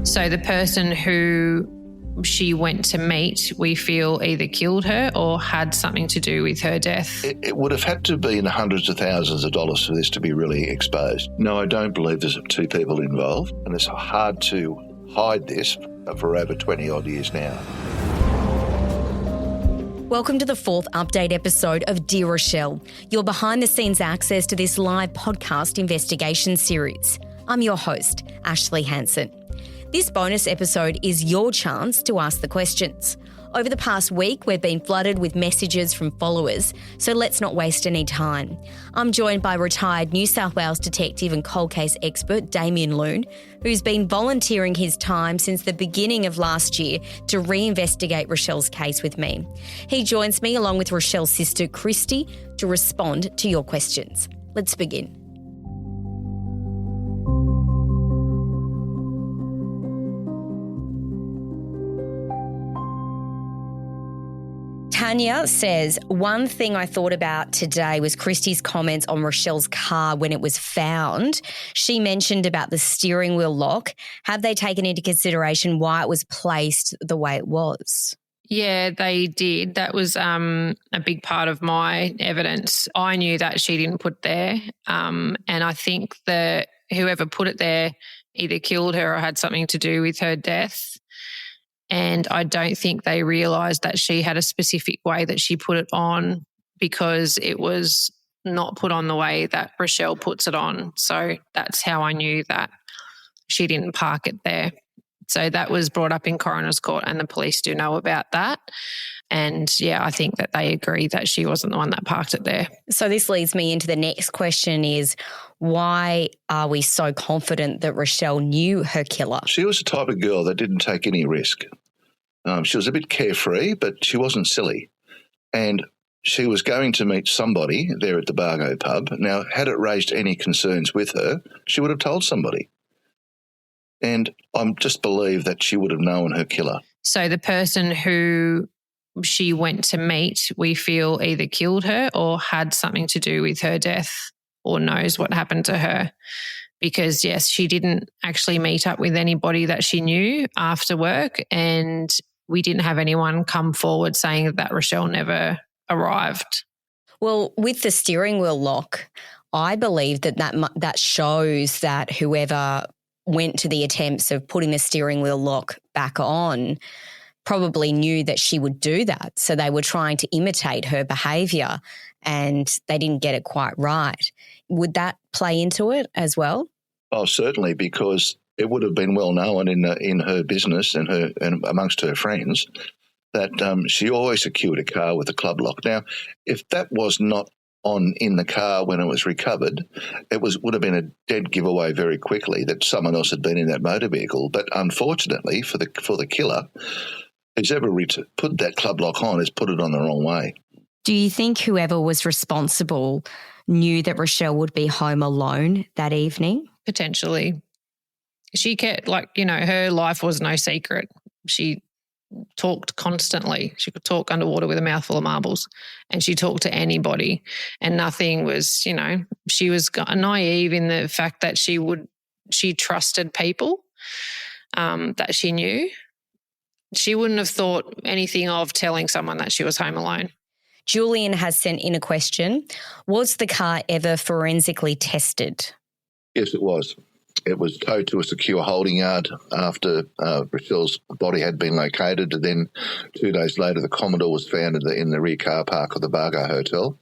So the person who she went to meet, we feel either killed her or had something to do with her death. It would have had to be in the hundreds of thousands of dollars for this to be really exposed. No, I don't believe there's two people involved, and it's hard to hide this for over 20 odd years now. Welcome to the fourth update episode of Dear Rachelle, your behind-the-scenes access to this live podcast investigation series. I'm your host, Ashlea Hansen. This bonus episode is your chance to ask the questions. Over the past week, we've been flooded with messages from followers, so let's not waste any time. I'm joined by retired New South Wales detective and cold case expert Damian Loone, who's been volunteering his time since the beginning of last year to reinvestigate Rachelle's case with me. He joins me along with Rachelle's sister Kristy to respond to your questions. Let's begin. Tanya says, one thing I thought about today was Kristy's comments on Rachelle's car when it was found. She mentioned about the steering wheel lock. Have they taken into consideration why it was placed the way it was? Yeah, they did. That was a big part of my evidence. I knew that she didn't put there, and I think that whoever put it there either killed her or had something to do with her death. And I don't think they realised that she had a specific way that she put it on, because it was not put on the way that Rachelle puts it on. So that's how I knew that she didn't park it there. So that was brought up in coroner's court, and the police do know about that. And, yeah, I think that they agree that she wasn't the one that parked it there. So this leads me into the next question is, why are we so confident that Rachelle knew her killer? She was the type of girl that didn't take any risk. She was a bit carefree, but she wasn't silly. And she was going to meet somebody there at the Bargo pub. Now, had it raised any concerns with her, she would have told somebody. And I just believe that she would have known her killer. So the person who she went to meet, we feel either killed her or had something to do with her death or knows what happened to her. Because, yes, she didn't actually meet up with anybody that she knew after work, and we didn't have anyone come forward saying that Rachelle never arrived. Well, with the steering wheel lock, I believe that shows that whoever went to the attempts of putting the steering wheel lock back on probably knew that she would do that. So they were trying to imitate her behaviour and they didn't get it quite right. Would that play into it as well? Oh, certainly, because it would have been well known in her business and amongst her friends that she always secured a car with a club lock. Now, if that was not on in the car when it was recovered, would have been a dead giveaway very quickly that someone else had been in that motor vehicle. But unfortunately for the killer, who's ever put that club lock on has put it on the wrong way. Do you think whoever was responsible knew that Rachelle would be home alone that evening? Potentially. She kept, her life was no secret. She talked constantly. She could talk underwater with a mouthful of marbles, and she talked to anybody, and nothing was, she was naive in the fact that she trusted people that she knew. She wouldn't have thought anything of telling someone that she was home alone. Julian has sent in a question. Was the car ever forensically tested? Yes, it was. It was towed to a secure holding yard after Rachelle's body had been located. And then 2 days later, the Commodore was found in the rear car park of the Bargo Hotel.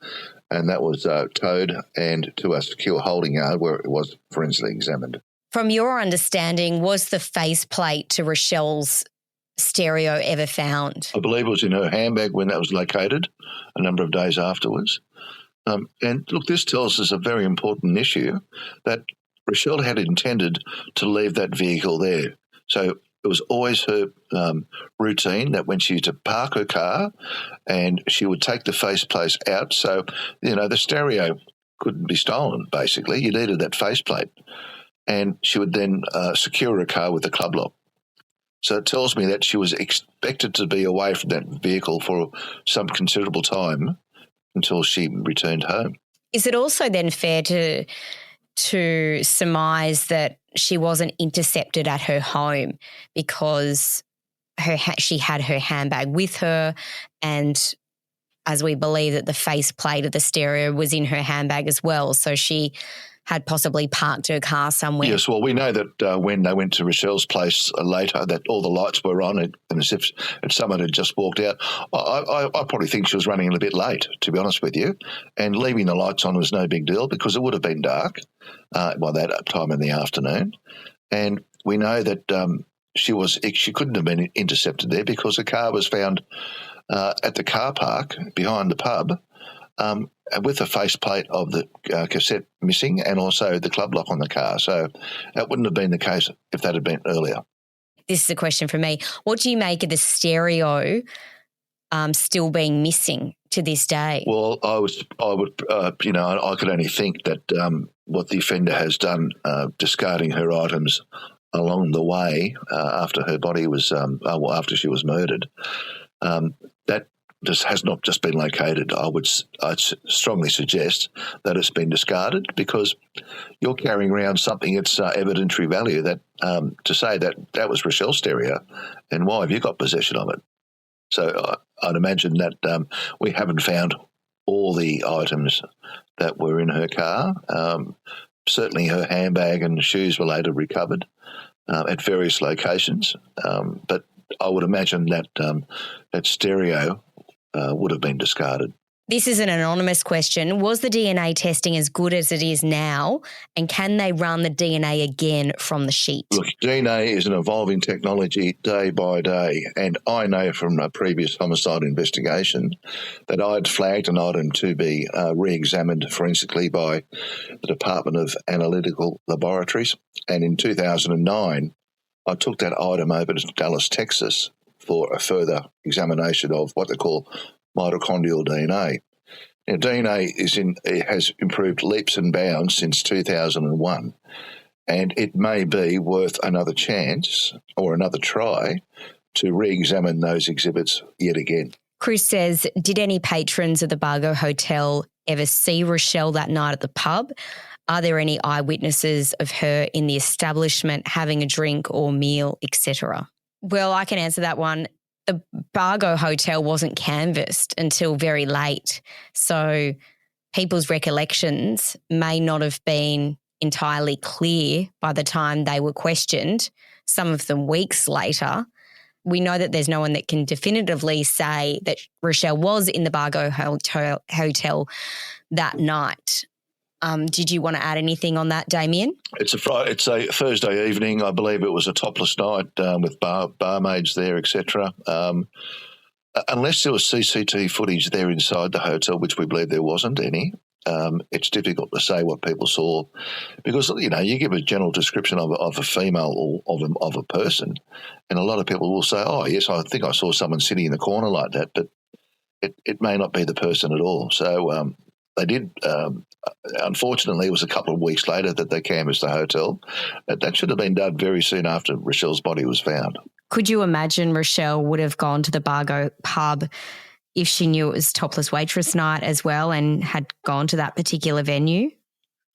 And that was towed and to a secure holding yard where it was forensically examined. From your understanding, was the faceplate to Rachelle's stereo ever found? I believe it was in her handbag when that was located a number of days afterwards. And look, this tells us a very important issue, that Rachelle had intended to leave that vehicle there. So it was always her routine that when she used to park her car and she would take the faceplate out. So, the stereo couldn't be stolen, basically. You needed that faceplate. And she would then secure her car with the club lock. So it tells me that she was expected to be away from that vehicle for some considerable time until she returned home. Is it also then fair to surmise that she wasn't intercepted at her home because she had her handbag with her, and as we believe that the faceplate of the stereo was in her handbag as well. So she had possibly parked her car somewhere. Yes, well, we know that when they went to Rachelle's place later, that all the lights were on, and as if someone had just walked out. I probably think she was running a little bit late, to be honest with you, and leaving the lights on was no big deal because it would have been dark by that time in the afternoon. And we know that she couldn't have been intercepted there because the car was found at the car park behind the pub, with the faceplate of the cassette missing and also the club lock on the car. So that wouldn't have been the case if that had been earlier. This is a question for me. What do you make of the stereo still being missing to this day? Well, I could only think that what the offender has done, discarding her items along the way after her body was, after she was murdered, that has not just been located. I'd strongly suggest that it's been discarded because you're carrying around something that's evidentiary value that to say that was Rachelle's stereo, and why have you got possession of it? So I'd imagine that we haven't found all the items that were in her car. Certainly her handbag and shoes were later recovered at various locations, but I would imagine that that stereo would have been discarded. This is an anonymous question. Was the DNA testing as good as it is now, and can they run the DNA again from the sheet? Look, DNA is an evolving technology day by day, and I know from a previous homicide investigation that I'd flagged an item to be re-examined forensically by the Department of Analytical Laboratories, and in 2009 I took that item over to Dallas, Texas for a further examination of what they call mitochondrial DNA. Now, DNA has improved leaps and bounds since 2001, and it may be worth another chance or another try to re-examine those exhibits yet again. Chris says, did any patrons of the Bargo Hotel ever see Rachelle that night at the pub? Are there any eyewitnesses of her in the establishment having a drink or meal, etc.? Well, I can answer that one. The Bargo Hotel wasn't canvassed until very late, so people's recollections may not have been entirely clear by the time they were questioned, some of them weeks later. We know that there's no one that can definitively say that Rachelle was in the Bargo Hotel that night. Did you want to add anything on that, Damian? It's a Thursday evening. I believe it was a topless night with barmaids there, etc. Unless there was CCTV footage there inside the hotel, which we believe there wasn't any, it's difficult to say what people saw because, you give a general description of a female or of a person, and a lot of people will say, oh, yes, I think I saw someone sitting in the corner like that, but it may not be the person at all. So they did. Unfortunately, it was a couple of weeks later that they canvassed the hotel. That should have been done very soon after Rachelle's body was found. Could you imagine Rachelle would have gone to the Bargo pub if she knew it was topless waitress night as well and had gone to that particular venue?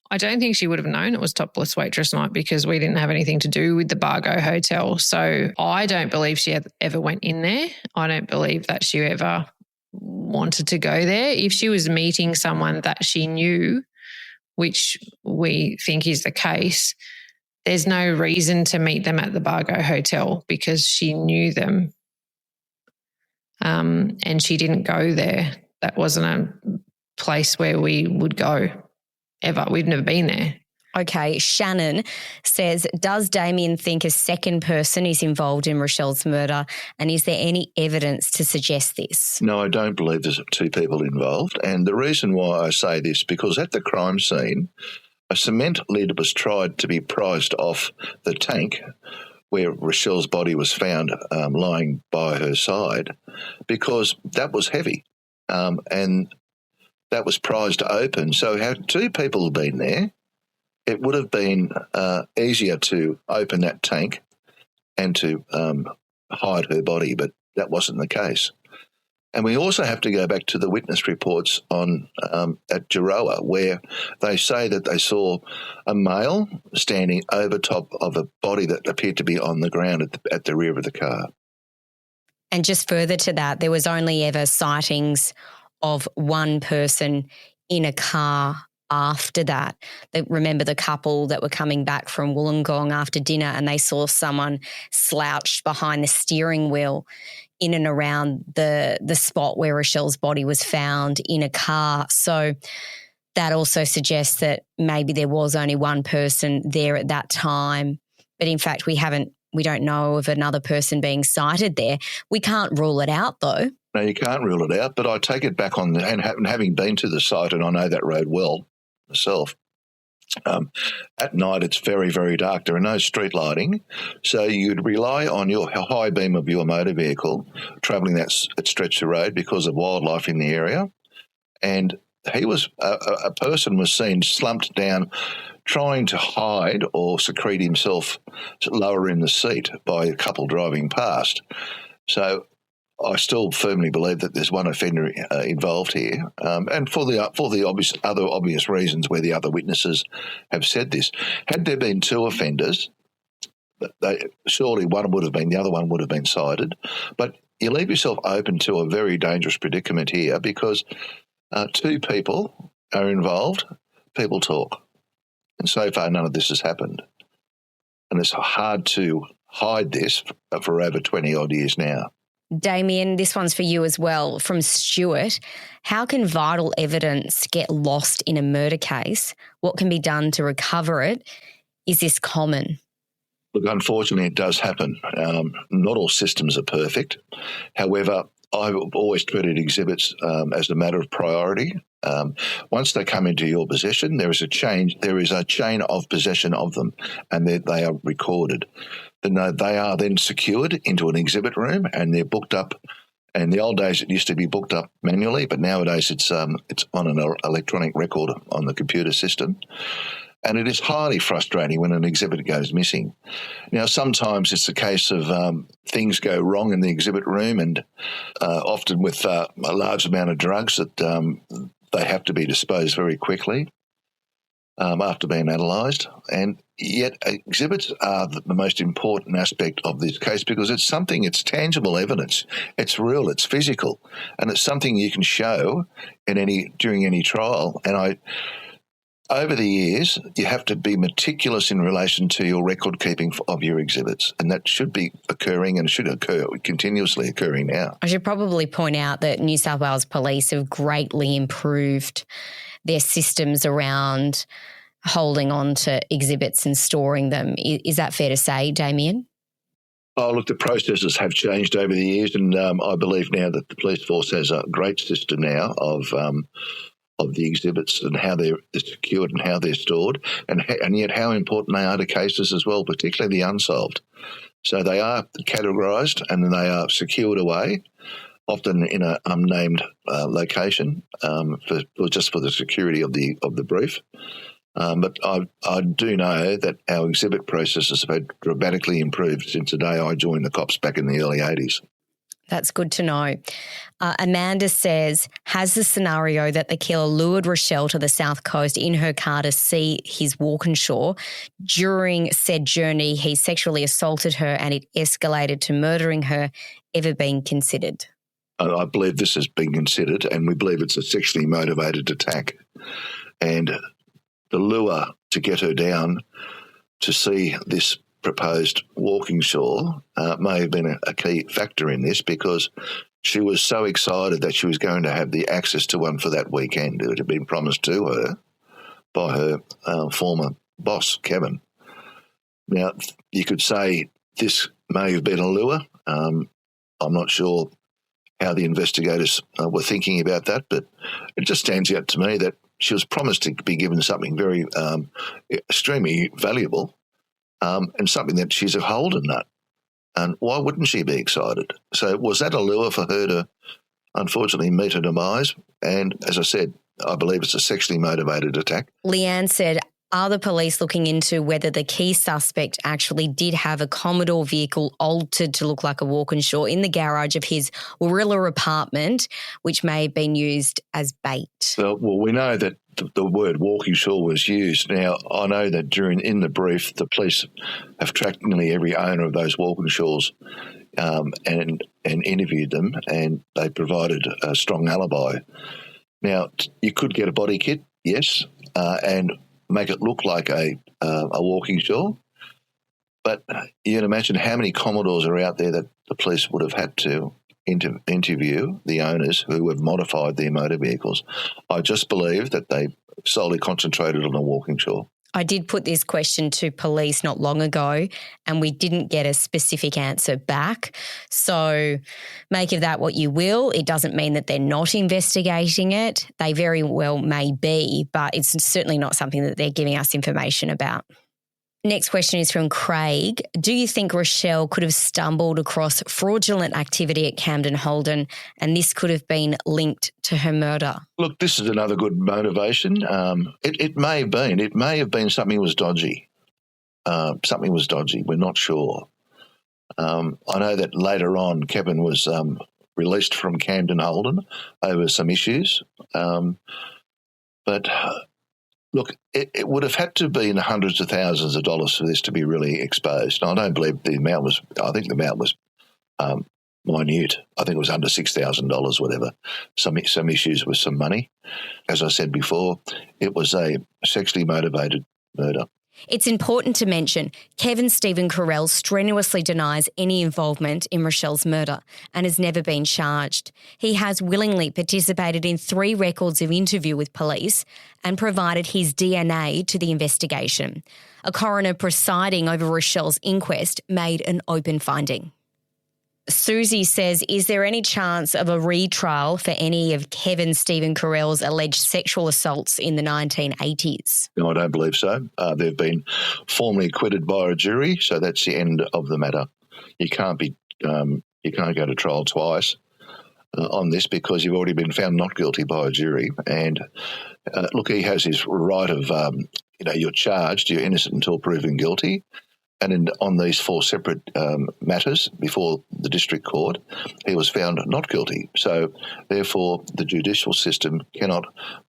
I don't think she would have known it was topless waitress night because we didn't have anything to do with the Bargo Hotel. So I don't believe she ever went in there. I don't believe that she ever wanted to go there. If she was meeting someone that she knew, which we think is the case, there's no reason to meet them at the Bargo Hotel because she knew them and she didn't go there. That wasn't a place where we would go ever. We've never been there. Okay, Shannon says, does Damian think a second person is involved in Rachelle's murder, and is there any evidence to suggest this? No, I don't believe there's two people involved, and the reason why I say this, because at the crime scene, a cement lid was tried to be prized off the tank where Rachelle's body was found lying by her side because that was heavy and that was prized open. So had two people been there, it would have been easier to open that tank and to hide her body, but that wasn't the case. And we also have to go back to the witness reports on at Giroa, where they say that they saw a male standing over top of a body that appeared to be on the ground at the rear of the car. And just further to that, there was only ever sightings of one person in a car after that. Remember the couple that were coming back from Wollongong after dinner and they saw someone slouched behind the steering wheel in and around the spot where Rachelle's body was found in a car. So that also suggests that maybe there was only one person there at that time. But in fact, we don't know of another person being sighted there. We can't rule it out though. No, you can't rule it out, but I take it back on, and having been to the site, and I know that road well myself, at night it's very, very dark. There are no street lighting, so you'd rely on your high beam of your motor vehicle travelling that stretch of road because of wildlife in the area. And a person was seen slumped down trying to hide or secrete himself lower in the seat by a couple driving past. So I still firmly believe that there's one offender involved here, and for the other obvious reasons where the other witnesses have said this. Had there been two offenders, surely one would have been, the other one would have been cited. But you leave yourself open to a very dangerous predicament here because two people are involved, people talk. And so far none of this has happened. And it's hard to hide this for over 20-odd years now. Damian, this one's for you as well. From Stuart, how can vital evidence get lost in a murder case? What can be done to recover it? Is this common? Look, unfortunately, it does happen. Not all systems are perfect. However, I've always treated exhibits as a matter of priority. Once they come into your possession, there is a chain of possession of them, and they are recorded. Then they are then secured into an exhibit room, and they're booked up. In the old days, it used to be booked up manually, but nowadays it's on an electronic record on the computer system. And it is highly frustrating when an exhibit goes missing. Now, sometimes it's a case of things go wrong in the exhibit room, and often with a large amount of drugs that they have to be disposed very quickly after being analysed. And yet exhibits are the most important aspect of this case because it's tangible evidence. It's real, it's physical, and it's something you can show during any trial. And over the years, you have to be meticulous in relation to your record keeping of your exhibits, and that should be occurring and should occur continuously occurring now. I should probably point out that New South Wales Police have greatly improved their systems around holding on to exhibits and storing them. Is that fair to say, Damian? Oh, look, the processes have changed over the years, and I believe now that the police force has a great system now of the exhibits and how they're secured and how they're stored, and yet how important they are to cases as well, particularly the unsolved. So they are categorised and they are secured away, often in an unnamed location for the security of the brief. But I do know that our exhibit processes have dramatically improved since the day I joined the cops back in the early 80s. That's good to know. Amanda says, has the scenario that the killer lured Rachelle to the South Coast in her car to see his Walkinshaw, during said journey he sexually assaulted her and it escalated to murdering her, ever been considered? I believe this has been considered, and we believe it's a sexually motivated attack. And the lure to get her down to see this proposed Walkinshaw may have been a key factor in this, because she was so excited that she was going to have the access to one for that weekend. It had been promised to her by her former boss, Kevin. Now, you could say this may have been a lure. I'm not sure how the investigators were thinking about that, but it just stands out to me that she was promised to be given something very extremely valuable, and something that she's a holder nut. And why wouldn't she be excited? So was that a lure for her to unfortunately meet her demise? And as I said, I believe it's a sexually motivated attack. Leanne said, Are the police looking into whether the key suspect actually did have a Commodore vehicle altered to look like a Walkinshaw in the garage of his Warilla apartment, which may have been used as bait? Well, we know that the word Walkinshaw was used. Now, I know that in the brief, the police have tracked nearly every owner of those Walkinshaws and interviewed them, and they provided a strong alibi. Now, you could get a body kit, yes, and make it look like a Walkinshaw, but you can imagine how many Commodores are out there that the police would have had to interview the owners who have modified their motor vehicles. I just believe that they solely concentrated on a Walkinshaw. I did put this question to police not long ago and we didn't get a specific answer back. So make of that what you will. It doesn't mean that they're not investigating it. They very well may be, but it's certainly not something that they're giving us information about. Next question is from Craig. Do you think Rachelle could have stumbled across fraudulent activity at Camden Holden and this could have been linked to her murder? Look, this is another good motivation. It may have been. It may have been something was dodgy. Something was dodgy. We're not sure. I know that later on Kevin was released from Camden Holden over some issues. But look, it would have had to be in the hundreds of thousands of dollars for this to be really exposed. Now, I don't believe the amount was, I think the amount was minute. I think it was under $6,000, whatever. Some issues with some money. As I said before, it was a sexually motivated murder. It's important to mention Kevin Stephen Carell strenuously denies any involvement in Rachelle's murder and has never been charged. He has willingly participated in 3 records of interview with police and provided his DNA to the investigation. A coroner presiding over Rachelle's inquest made an open finding. Susie says, is there any chance of a retrial for any of Kevin Stephen Carell's alleged sexual assaults in the 1980s? No, I don't believe so. They've been formally acquitted by a jury, so that's the end of the matter. You can't go to trial twice on this because you've already been found not guilty by a jury. And look, he has his right of, you're charged, you're innocent until proven guilty. And on these 4 separate matters before the district court, he was found not guilty. So, therefore, the judicial system cannot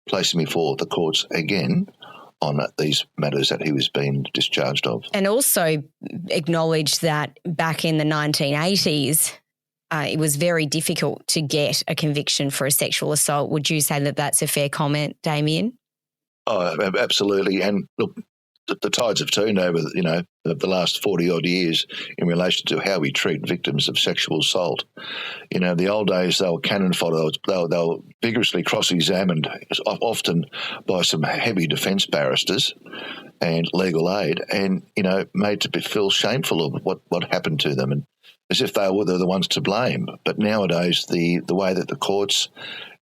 place him before the courts again on these matters that he was being discharged of. And also acknowledge that back in the 1980s, it was very difficult to get a conviction for a sexual assault. Would you say that that's a fair comment, Damian? Oh, absolutely. And look, the tides have turned over, the last 40-odd years in relation to how we treat victims of sexual assault. The old days, they were cannon fodder. They were vigorously cross-examined, often by some heavy defence barristers and legal aid, and, made to feel shameful of what happened to them, and as if they were the ones to blame. But nowadays, the way that the courts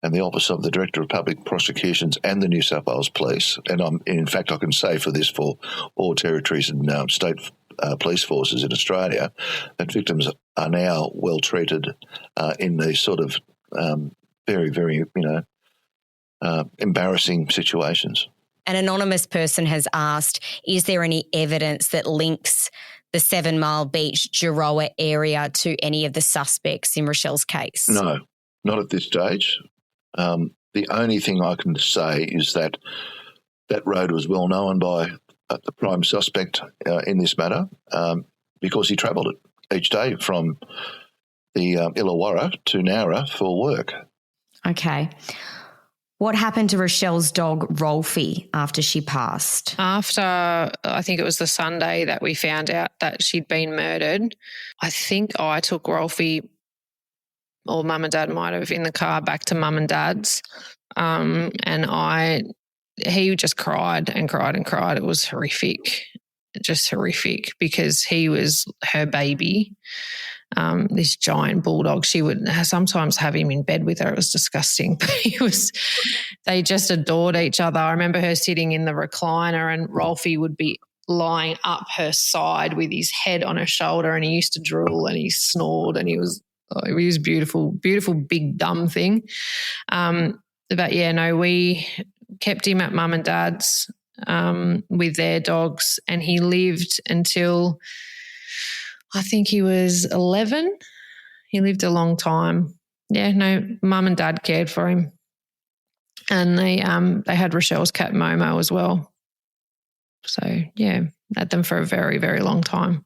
and the Office of the Director of Public Prosecutions and the New South Wales Police, and in fact I can say for this for all territories and state police forces in Australia, that victims are now well treated in these sort of very, very, embarrassing situations. An anonymous person has asked, is there any evidence that links the 7 Mile Beach, Giroa area to any of the suspects in Rachelle's case? No, not at this stage. The only thing I can say is that road was well known by the prime suspect in this matter because he travelled it each day from the Illawarra to Nowra for work. Okay. What happened to Rachelle's dog, Rolfie, after she passed? After, I think it was the Sunday that we found out that she'd been murdered, I think I took Rolfie, or Mum and Dad might have, in the car back to Mum and Dad's. He just cried and cried and cried. It was horrific, just horrific, because he was her baby. This giant bulldog. She would sometimes have him in bed with her. It was disgusting. But they just adored each other. I remember her sitting in the recliner and Rolfie would be lying up her side with his head on her shoulder, and he used to drool and he snored, and he was beautiful, beautiful big dumb thing. But yeah, no, we kept him at Mum and Dad's with their dogs, and he lived until I think he was 11. He lived a long time. Yeah, no, mum and dad cared for him. And they had Rachelle's cat Momo as well. So, yeah, had them for a very, very long time.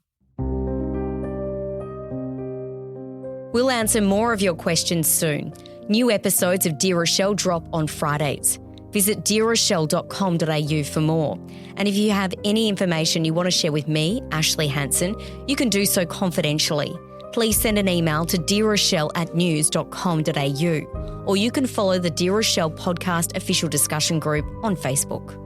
We'll answer more of your questions soon. New episodes of Dear Rachelle drop on Fridays. Visit dearrachelle.com.au for more. And if you have any information you want to share with me, Ashlea Hansen, you can do so confidentially. Please send an email to dearrachelle@news.com.au, or you can follow the Dear Rachelle podcast official discussion group on Facebook.